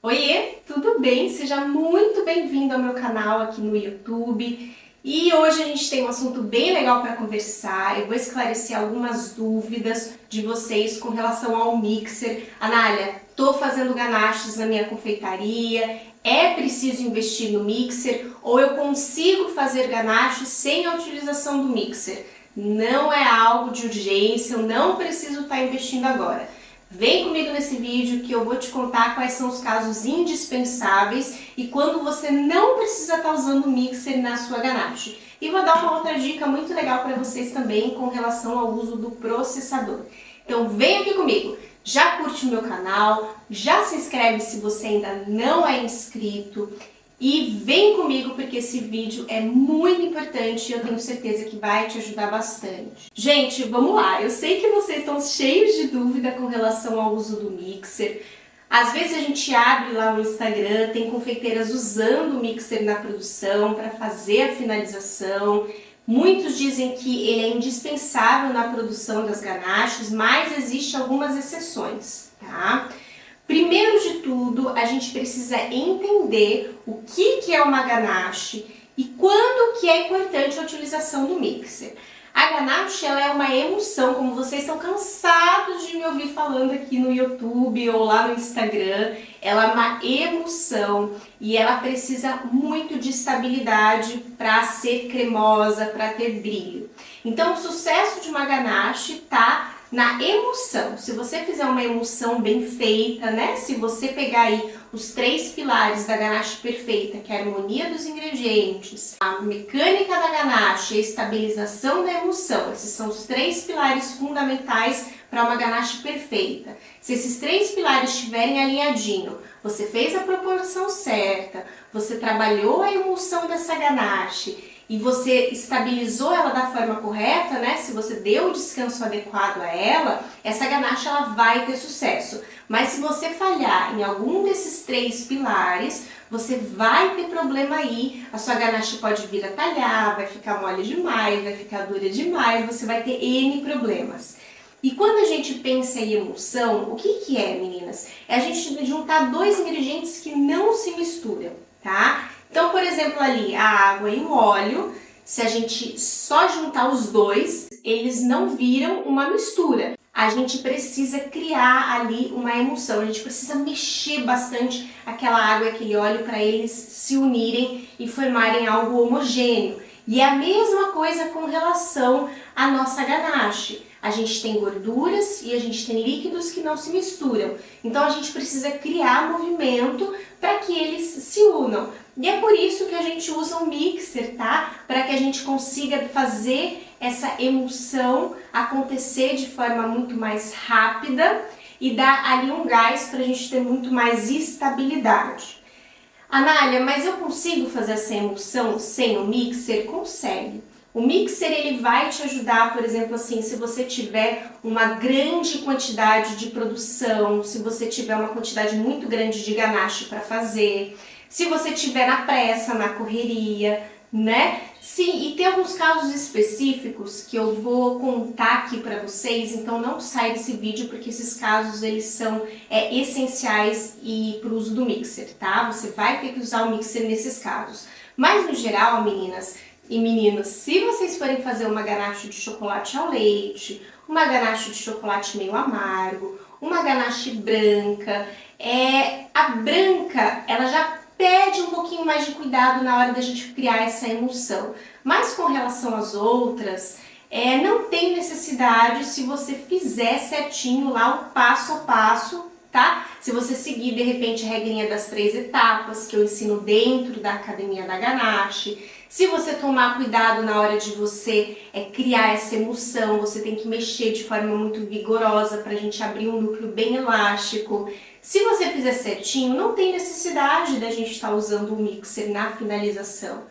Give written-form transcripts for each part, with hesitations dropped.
Oiê, tudo bem? Seja muito bem-vindo ao meu canal aqui no YouTube. E hoje a gente tem um assunto bem legal para conversar. Eu vou esclarecer algumas dúvidas de vocês com relação ao mixer. Anália, tô fazendo ganaches na minha confeitaria. É preciso investir no mixer ou eu consigo fazer ganaches sem a utilização do mixer? Não é algo de urgência, eu não preciso estar investindo agora. Vem comigo nesse vídeo que eu vou te contar quais são os casos indispensáveis e quando você não precisa estar usando o mixer na sua ganache. E vou dar uma outra dica muito legal para vocês também com relação ao uso do processador. Então vem aqui comigo, já curte o meu canal, já se inscreve se você ainda não é inscrito. E vem comigo porque esse vídeo é muito importante e eu tenho certeza que vai te ajudar bastante. Gente, vamos lá! Eu sei que vocês estão cheios de dúvida com relação ao uso do mixer. Às vezes a gente abre lá no Instagram, tem confeiteiras usando o mixer na produção para fazer a finalização. Muitos dizem que ele é indispensável na produção das ganaches, mas existem algumas exceções, tá? Primeiro de tudo, a gente precisa entender o que é uma ganache e quando que é importante a utilização do mixer. A ganache ela é uma emulsão, como vocês estão cansados de me ouvir falando aqui no YouTube ou lá no Instagram. Ela é uma emulsão e ela precisa muito de estabilidade para ser cremosa, para ter brilho. Então, o sucesso de uma ganache está na emulsão. Se você fizer uma emulsão bem feita, né? Se você pegar aí os 3 pilares da ganache perfeita, que é a harmonia dos ingredientes, a mecânica da ganache e a estabilização da emulsão, esses são os 3 pilares fundamentais para uma ganache perfeita. Se esses 3 pilares estiverem alinhadinho, você fez a proporção certa, você trabalhou a emulsão dessa ganache, e você estabilizou ela da forma correta, né? Se você deu o descanso adequado a ela, essa ganache ela vai ter sucesso. Mas se você falhar em algum desses 3 pilares, você vai ter problema aí. A sua ganache pode vir a talhar, vai ficar mole demais, vai ficar dura demais, você vai ter N problemas. E quando a gente pensa em emulsão, o que é, meninas? É a gente juntar 2 ingredientes que não se misturam, tá? Então, por exemplo, ali a água e o óleo, se a gente só juntar os 2, eles não viram uma mistura. A gente precisa criar ali uma emulsão, a gente precisa mexer bastante aquela água e aquele óleo para eles se unirem e formarem algo homogêneo. E é a mesma coisa com relação à nossa ganache. A gente tem gorduras e a gente tem líquidos que não se misturam. Então a gente precisa criar movimento para que eles se unam. E é por isso que a gente usa um mixer, tá? Para que a gente consiga fazer essa emulsão acontecer de forma muito mais rápida e dar ali um gás para a gente ter muito mais estabilidade. Anália, mas eu consigo fazer essa emulsão sem o mixer? Consegue. O mixer ele vai te ajudar, por exemplo, assim, se você tiver uma grande quantidade de produção, se você tiver uma quantidade muito grande de ganache para fazer, se você tiver na pressa, na correria, né? Sim, e tem alguns casos específicos que eu vou contar aqui para vocês, então não sai desse vídeo porque esses casos eles são essenciais e para o uso do mixer, tá? Você vai ter que usar o mixer nesses casos. Mas no geral, meninas e meninos, se vocês forem fazer uma ganache de chocolate ao leite, uma ganache de chocolate meio amargo, uma ganache branca, a branca ela já pede um pouquinho mais de cuidado na hora da gente criar essa emulsão. Mas com relação às outras, não tem necessidade se você fizer certinho lá o passo a passo, tá? Se você seguir de repente a regrinha das 3 etapas que eu ensino dentro da Academia da Ganache, se você tomar cuidado na hora de você criar essa emulsão, você tem que mexer de forma muito vigorosa para a gente abrir um núcleo bem elástico. Se você fizer certinho, não tem necessidade da gente estar usando o mixer na finalização,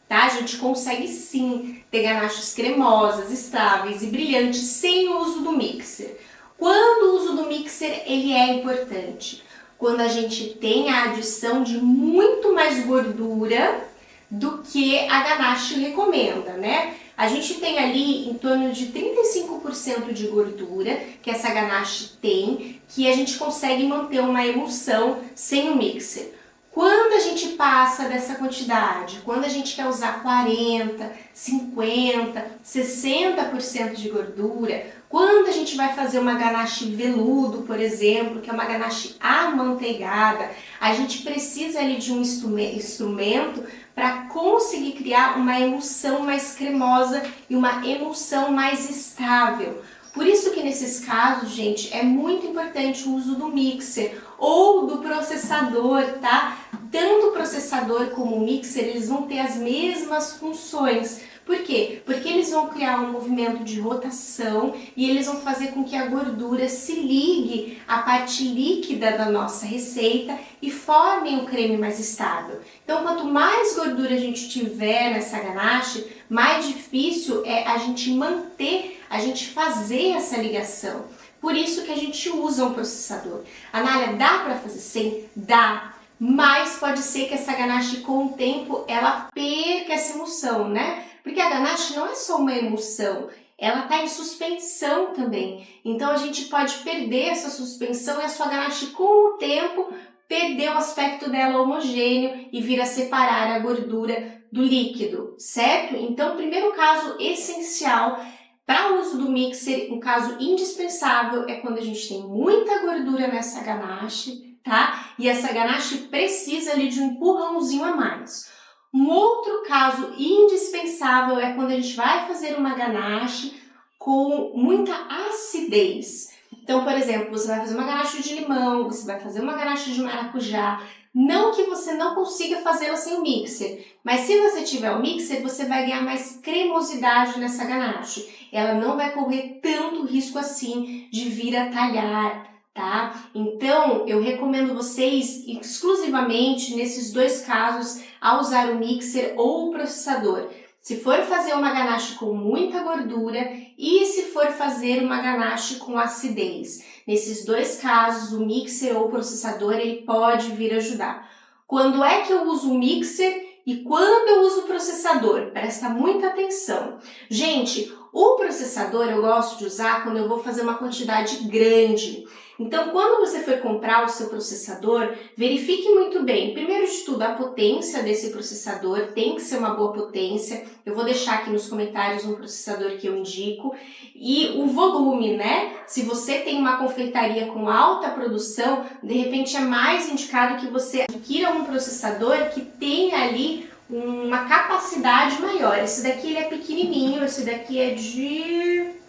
tá? A gente consegue sim ter ganaches cremosas, estáveis e brilhantes sem o uso do mixer. Quando o uso do mixer ele é importante? Quando a gente tem a adição de muito mais gordura do que a ganache recomenda, né? A gente tem ali em torno de 35% de gordura que essa ganache tem, que a gente consegue manter uma emulsão sem o mixer. Quando a gente passa dessa quantidade, quando a gente quer usar 40, 50, 60% de gordura, quando a gente vai fazer uma ganache veludo, por exemplo, que é uma ganache amanteigada, a gente precisa ali de um instrumento para conseguir criar uma emulsão mais cremosa e uma emulsão mais estável. Por isso que nesses casos, gente, é muito importante o uso do mixer ou do processador, tá? Tanto o processador como o mixer, eles vão ter as mesmas funções. Por quê? Porque eles vão criar um movimento de rotação e eles vão fazer com que a gordura se ligue à parte líquida da nossa receita e formem um creme mais estável. Então, quanto mais gordura a gente tiver nessa ganache, mais difícil é a gente manter, a gente fazer essa ligação. Por isso que a gente usa um processador. Anália, dá para fazer sem? Dá. Mas pode ser que essa ganache com o tempo ela perca essa emulsão, né? Porque a ganache não é só uma emulsão, ela está em suspensão também. Então a gente pode perder essa suspensão e a sua ganache com o tempo perder o aspecto dela homogêneo e vir a separar a gordura do líquido, certo? Então, primeiro caso essencial para o uso do mixer, um caso indispensável é quando a gente tem muita gordura nessa ganache, tá? E essa ganache precisa ali de um empurrãozinho a mais. Um outro caso indispensável é quando a gente vai fazer uma ganache com muita acidez. Então, por exemplo, você vai fazer uma ganache de limão, você vai fazer uma ganache de maracujá. Não que você não consiga fazê-la sem o mixer, mas se você tiver o mixer, você vai ganhar mais cremosidade nessa ganache. Ela não vai correr tanto risco assim de vir a talhar, tá? Então, eu recomendo vocês exclusivamente nesses dois casos a usar o mixer ou o processador. Se for fazer uma ganache com muita gordura e se for fazer uma ganache com acidez. Nesses dois casos, o mixer ou o processador ele pode vir ajudar. Quando é que eu uso o mixer e quando eu uso o processador? Presta muita atenção. Gente, o processador eu gosto de usar quando eu vou fazer uma quantidade grande. Então, quando você for comprar o seu processador, verifique muito bem, primeiro de tudo, a potência desse processador, tem que ser uma boa potência. Eu vou deixar aqui nos comentários um processador que eu indico. E o volume, né? Se você tem uma confeitaria com alta produção, de repente é mais indicado que você adquira um processador que tenha ali uma capacidade maior. Esse daqui ele é pequenininho, esse daqui é de...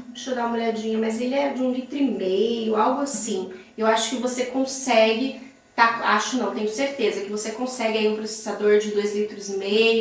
Deixa eu dar uma olhadinha, mas ele é de 1,5 litro, algo assim. Eu acho que você consegue, tá? Acho não, tenho certeza que você consegue aí um processador de 2,5 litros.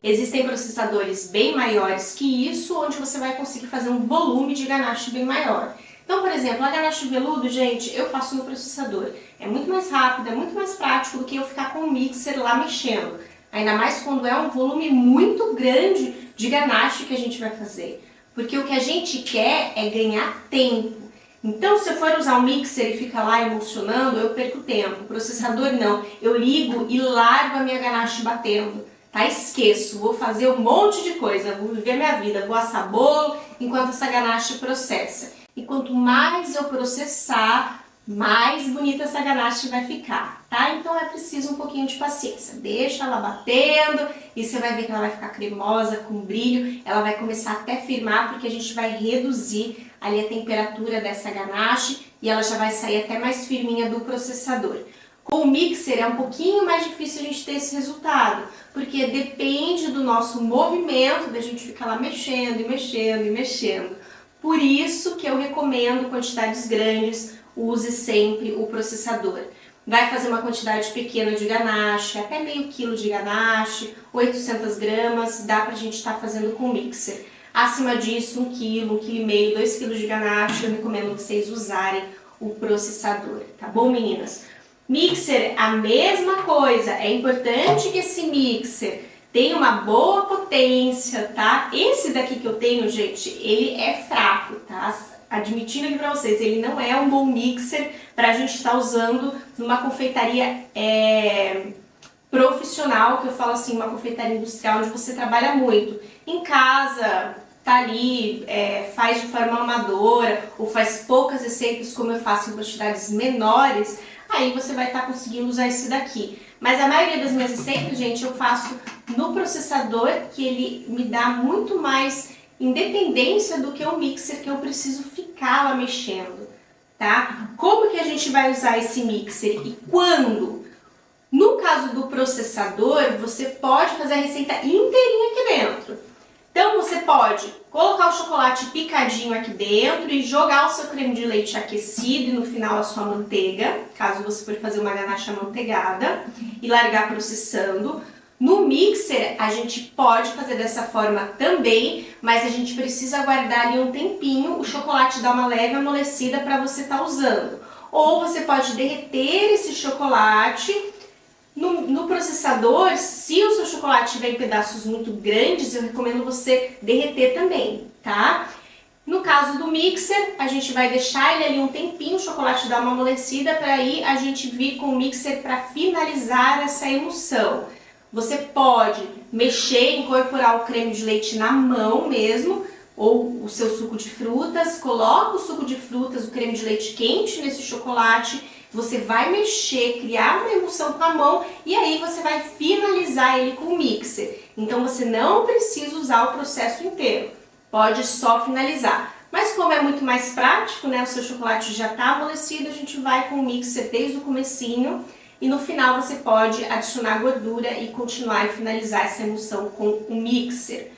Existem processadores bem maiores que isso, onde você vai conseguir fazer um volume de ganache bem maior. Então, por exemplo, a ganache veludo, gente, eu faço no processador. É muito mais rápido, é muito mais prático do que eu ficar com o mixer lá mexendo. Ainda mais quando é um volume muito grande de ganache que a gente vai fazer. Porque o que a gente quer é ganhar tempo. Então, se eu for usar o mixer e ficar lá emulsionando, eu perco tempo. O processador não. Eu ligo e largo a minha ganache batendo. Tá? Esqueço. Vou fazer um monte de coisa. Vou viver minha vida. Vou assar bolo enquanto essa ganache processa. E quanto mais eu processar, mais bonita essa ganache vai ficar, tá? Então é preciso um pouquinho de paciência. Deixa ela batendo e você vai ver que ela vai ficar cremosa, com brilho. Ela vai começar até a firmar porque a gente vai reduzir ali a temperatura dessa ganache e ela já vai sair até mais firminha do processador. Com o mixer é um pouquinho mais difícil a gente ter esse resultado, porque depende do nosso movimento, da gente ficar lá mexendo e mexendo e mexendo. Por isso que eu recomendo quantidades grandes, use sempre o processador. Vai fazer uma quantidade pequena de ganache, até meio quilo de ganache, 800 gramas, dá pra gente estar fazendo com mixer. Acima disso, 1 quilo, 1,5 kg, 2 kg de ganache, eu recomendo vocês usarem o processador, tá bom, meninas? Mixer, a mesma coisa, é importante que esse mixer tenha uma boa potência, tá? Esse daqui que eu tenho, gente, ele é fraco, tá? Admitindo aqui pra vocês, ele não é um bom mixer pra gente estar usando numa confeitaria profissional, que eu falo assim, uma confeitaria industrial onde você trabalha muito. Em casa, tá ali, faz de forma amadora ou faz poucas receitas como eu faço em quantidades menores, aí você vai estar conseguindo usar esse daqui. Mas a maioria das minhas receitas, gente, eu faço no processador, que ele me dá muito mais independência do que o mixer, que eu preciso ficar lá mexendo, tá? Como que a gente vai usar esse mixer e quando? No caso do processador, você pode fazer a receita inteirinha aqui dentro. Então você pode colocar o chocolate picadinho aqui dentro e jogar o seu creme de leite aquecido e no final a sua manteiga, caso você for fazer uma ganache amanteigada, e largar processando. No mixer a gente pode fazer dessa forma também, mas a gente precisa guardar ali um tempinho, o chocolate dá uma leve amolecida para você estar usando. Ou você pode derreter esse chocolate. No processador, se o seu chocolate tiver em pedaços muito grandes, eu recomendo você derreter também, tá? No caso do mixer, a gente vai deixar ele ali um tempinho, o chocolate dar uma amolecida, para aí a gente vir com o mixer para finalizar essa emulsão. Você pode mexer, incorporar o creme de leite na mão mesmo, ou o seu suco de frutas, coloca o suco de frutas, o creme de leite quente nesse chocolate, você vai mexer, criar uma emulsão com a mão e aí você vai finalizar ele com o mixer. Então você não precisa usar o processo inteiro, pode só finalizar. Mas como é muito mais prático, né, o seu chocolate já está amolecido, a gente vai com o mixer desde o comecinho e no final você pode adicionar gordura e continuar e finalizar essa emulsão com o mixer.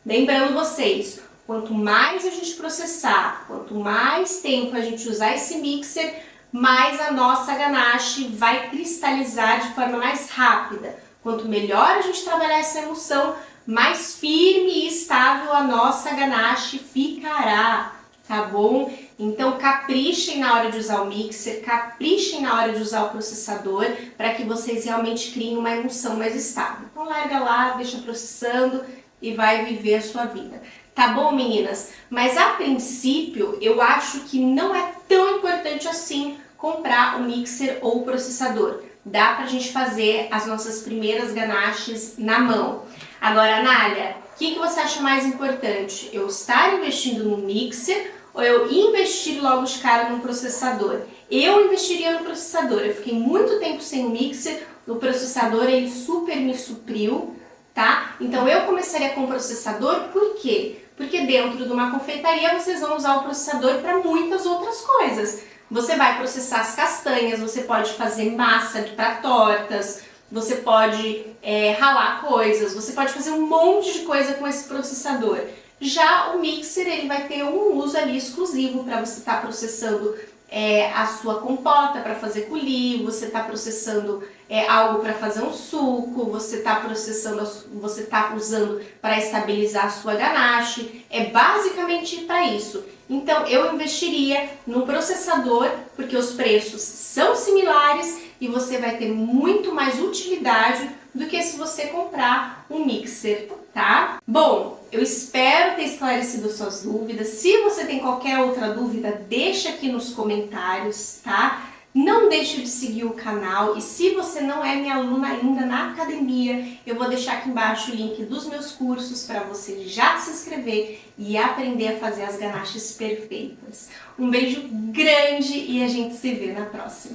Lembrando vocês, quanto mais a gente processar, quanto mais tempo a gente usar esse mixer, mais a nossa ganache vai cristalizar de forma mais rápida. Quanto melhor a gente trabalhar essa emulsão, mais firme e estável a nossa ganache ficará, tá bom? Então caprichem na hora de usar o mixer, caprichem na hora de usar o processador, para que vocês realmente criem uma emulsão mais estável. Então larga lá, deixa processando e vai viver a sua vida. Tá bom, meninas? Mas a princípio, eu acho que não é tão importante assim comprar o mixer ou o processador. Dá pra gente fazer as nossas primeiras ganaches na mão. Agora, Nália, o que você acha mais importante? Eu estar investindo no mixer ou eu investir logo de cara no processador? Eu investiria no processador. Eu fiquei muito tempo sem o mixer, o processador ele super me supriu, tá? Então eu começaria com o processador, por quê? Porque dentro de uma confeitaria vocês vão usar o processador para muitas outras coisas. Você vai processar as castanhas, você pode fazer massa para tortas, você pode ralar coisas, você pode fazer um monte de coisa com esse processador. Já o mixer ele vai ter um uso ali exclusivo para você estar processando a sua compota para fazer coulis, você está processando algo para fazer um suco, você está processando, você está usando para estabilizar a sua ganache, é basicamente para isso. Então eu investiria no processador porque os preços são similares e você vai ter muito mais utilidade do que se você comprar um mixer, tá? Bom, eu espero ter esclarecido suas dúvidas. Se você tem qualquer outra dúvida, deixa aqui nos comentários, tá? Não deixe de seguir o canal e se você não é minha aluna ainda na academia, eu vou deixar aqui embaixo o link dos meus cursos para você já se inscrever e aprender a fazer as ganaches perfeitas. Um beijo grande e a gente se vê na próxima.